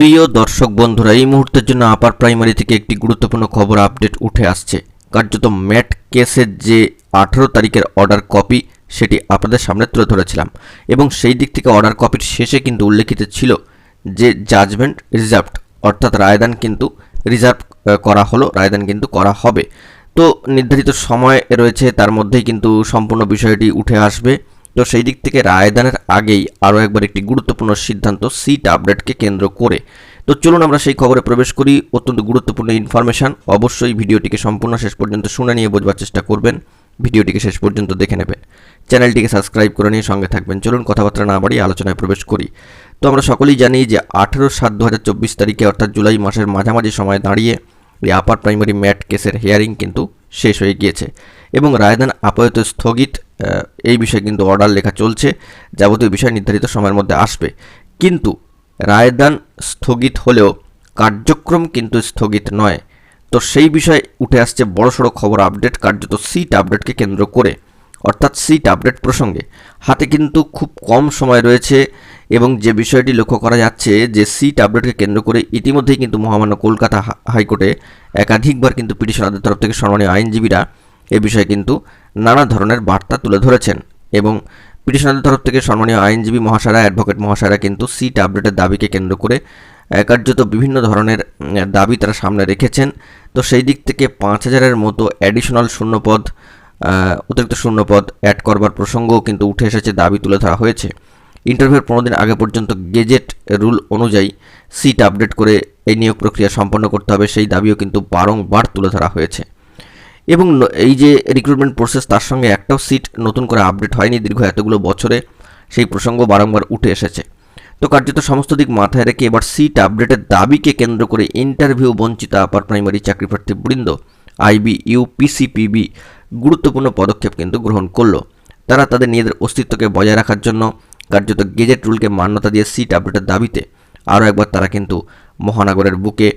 প্রিয় দর্শক বন্ধুরা, এই মুহূর্তের জন্য আপার প্রাইমারি থেকে একটি গুরুত্বপূর্ণ খবর আপডেট উঠে আসছে। কার্যত ম্যাট কেসের যে 18 তারিখের অর্ডার কপি সেটি আপনাদের সামনে তুলে ধরেছিলাম এবং সেই দিক থেকে অর্ডার কপির শেষে কিন্তু উল্লেখিত ছিল যে জাজমেন্ট রিজার্ভড, অর্থাৎ রায়দান কিন্তু রিজার্ভ করা হলো, রায়দান কিন্তু করা হবে। তো নির্ধারিত সময় রয়েছে, তার মধ্যেই কিন্তু সম্পূর্ণ বিষয়টি উঠে আসবে। তো সেই দিক থেকে রায়দানের আগেই আরও একবার একটি গুরুত্বপূর্ণ সিদ্ধান্ত সিট আপডেটকে কেন্দ্র করে। তো চলুন আমরা সেই খবরে প্রবেশ করি। অত্যন্ত গুরুত্বপূর্ণ ইনফরমেশন, অবশ্যই ভিডিওটিকে সম্পূর্ণ শেষ পর্যন্ত শুনে নিয়ে বোঝবার চেষ্টা করবেন, ভিডিওটিকে শেষ পর্যন্ত দেখে নেবেন, চ্যানেলটিকে সাবস্ক্রাইব করে নিয়ে সঙ্গে থাকবেন। চলুন কথাবার্তা না বাড়িয়ে আলোচনায় প্রবেশ করি। তো আমরা সকলেই জানি যে 18/7/2024 তারিখে অর্থাৎ জুলাই মাসের মাঝামাঝি সময় দাঁড়িয়ে এই আপার প্রাইমারি ম্যাট কেসের হিয়ারিং কিন্তু শেষ হয়ে গিয়েছে এবং রায়দান আপাতত স্থগিত। এই বিষয়ে কিন্তু অর্ডার লেখা চলছে, যাবতীয় বিষয় নির্ধারিত সময়ের মধ্যে আসবে। কিন্তু রায়দান স্থগিত হলেও কার্যক্রম কিন্তু স্থগিত নয়। তো সেই বিষয়ে উঠে আসছে বড়সড় খবর আপডেট, কার্যত সিট আপডেটকে কেন্দ্র করে, অর্থাৎ সিট আপডেট প্রসঙ্গে। হাতে কিন্তু খুব কম সময় রয়েছে এবং যে বিষয়টি লক্ষ্য করা যাচ্ছে যে সিট আপডেটকে কেন্দ্র করে ইতিমধ্যেই কিন্তু মহামান্য কলকাতা হাইকোর্টে একাধিকবার কিন্তু পিটিশনারদের তরফ থেকে সম্মানীয় আইনজীবীরা এ বিষয়ে কিন্তু নানা ধরনের বার্তা তুলে ধরেছেন এবং পিটিশনারদের তরফ থেকে সম্মানীয় আইনজীবী মহাশয়রা, অ্যাডভোকেট মহাশয়রা কিন্তু সিট আপডেটের দাবিকে কেন্দ্র করে কার্যত বিভিন্ন ধরনের দাবি তারা সামনে রেখেছেন। তো সেই দিক থেকে 5,000-এর মতো অ্যাডিশনাল শূন্যপদ, অতিরিক্ত শূন্যপদ অ্যাড করবার প্রসঙ্গও কিন্তু উঠে এসেছে, দাবি তুলে ধরা হয়েছে। ইন্টারভিউর 15 দিন আগে পর্যন্ত গেজেট রুল অনুযায়ী সিট আপডেট করে এই নিয়োগ প্রক্রিয়া সম্পন্ন করতে হবে, সেই দাবিও কিন্তু বারংবার তুলে ধরা হয়েছে। এবং এই যে রিক্রুটমেন্ট প্রসেস, তার সঙ্গে একটাও সিট নতুন করে আপডেট হয়নি দীর্ঘ এতগুলো বছরে, সেই প্রসঙ্গ বারংবার উঠে এসেছে। তো কার্যত সমস্ত দিক মাথায় রেখে এবার সিট আপডেটের দাবিকে কেন্দ্র করে ইন্টারভিউ বঞ্চিত আপার প্রাইমারি চাকরিপ্রার্থী বৃন্দ আইবি, ইউপিসিপিবি গুরুত্বপূর্ণ পদক্ষেপ কিন্তু গ্রহণ করলো। তারা তাদের নিজেদের অস্তিত্বকে বজায় রাখার জন্য কার্যত গেজেট রুলকে মান্যতা দিয়ে সিট আপডেটের দাবিতে আরও একবার তারা কিন্তু মহানগরের বুকে,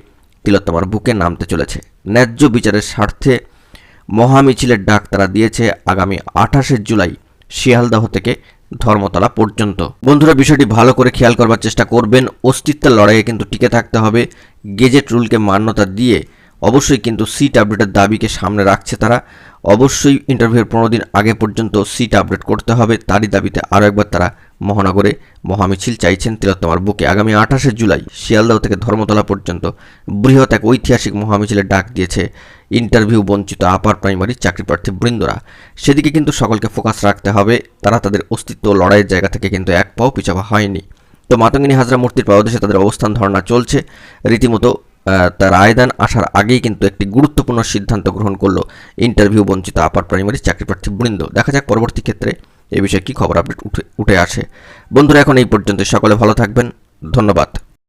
তিলোত্তমার বুকে নামতে চলেছে। ন্যায্য বিচারের স্বার্থে মহামিছিলের ডাক তারা দিয়েছে আগামী 28শে জুলাই শিয়ালদহ থেকে ধর্মতলা পর্যন্ত। বন্ধুরা, বিষয়টি ভালো করে খেয়াল করবার চেষ্টা করবেন। অস্তিত্বের লড়াইয়ে কিন্তু টিকে থাকতে হবে। গেজেট রুলকে মান্যতা দিয়ে অবশ্যই কিন্তু সিট আপডেটের দাবিকে সামনে রাখছে তারা। অবশ্যই ইন্টারভিউর 15 দিন আগে পর্যন্ত সিট আপডেট করতে হবে, তারই দাবিতে আরও একবার তারা মহানগরে মহামিছিল চাইছেন তিলোত্তমার বুকে। আগামী 28শে জুলাই শিয়ালদহ থেকে ধর্মতলা পর্যন্ত বৃহৎ এক ঐতিহাসিক মহামিছিলের ডাক দিয়েছে ইন্টারভিউ বঞ্চিত আপার প্রাইমারি চাকরিপ্রার্থী বৃন্দরা। সেদিকে কিন্তু সকলকে ফোকাস রাখতে হবে। তারা তাদের অস্তিত্ব লড়াইয়ের জায়গা থেকে কিন্তু এক পাও পিছাবা হয়নি। তো মাতঙ্গিনী হাজরা মূর্তির পাদদেশে তাদের অবস্থান ধর্ণা চলছে রীতিমতো। তার রায়দান আসার আগেই কিন্তু একটি গুরুত্বপূর্ণ সিদ্ধান্ত গ্রহণ করলো ইন্টারভিউ বঞ্চিত আপার প্রাইমারি চাকরিপ্রার্থী বৃন্দ। দেখা যাক পরবর্তী ক্ষেত্রে এই বিষয়ে কী খবর আপডেট উঠে আসে। বন্ধুরা, এখন এই পর্যন্ত, সকলে ভালো থাকবেন, ধন্যবাদ।